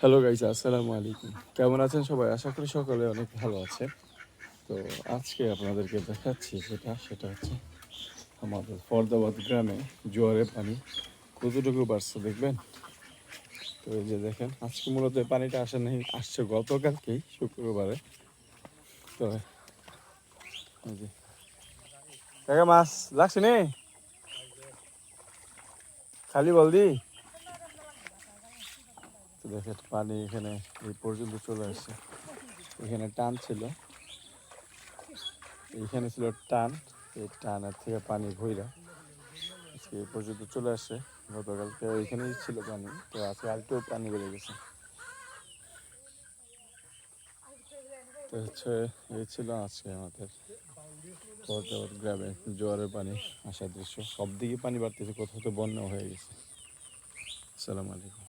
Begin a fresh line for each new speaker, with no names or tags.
Hello guys, আসসালামু আলাইকুম। কেমন আছেন সবাই? আশা করি সকলে অনেক ভালো আছে। তো আজকে আপনাদেরকে দেখাচ্ছি সেটা হচ্ছে আমাদের ফরদাবাদ গ্রামে জোয়ারের পানি কতটুকু বাড়ছে দেখবেন। তো এই যে দেখেন, আজকে মূলত এই পানিটা আসছে গতকালকেই শুক্রবারে। তো এই যে কাকা মাছ লাগছে নে, খালি বল দি। তো দেখেন পানি এখানে এই পর্যন্ত চলে আসছে। এখানে টান ছিল, এইখানে ছিল টান, এই টানের থেকে পানি ভইরা আজকে এই পর্যন্ত চলে আসছে। গতকালকে ওইখানেই ছিল পানি, তো আজকে আরেকটু পানি বেড়ে গেছে। তো হচ্ছে এই ছিল আজকে আমাদের পর্যাবত গ্রামে জোয়ারের পানি আসার দৃশ্য। সব দিকে পানি বাড়তেছে, কোথাও তো বন্যা হয়ে গেছে। আসসালামু আলাইকুম।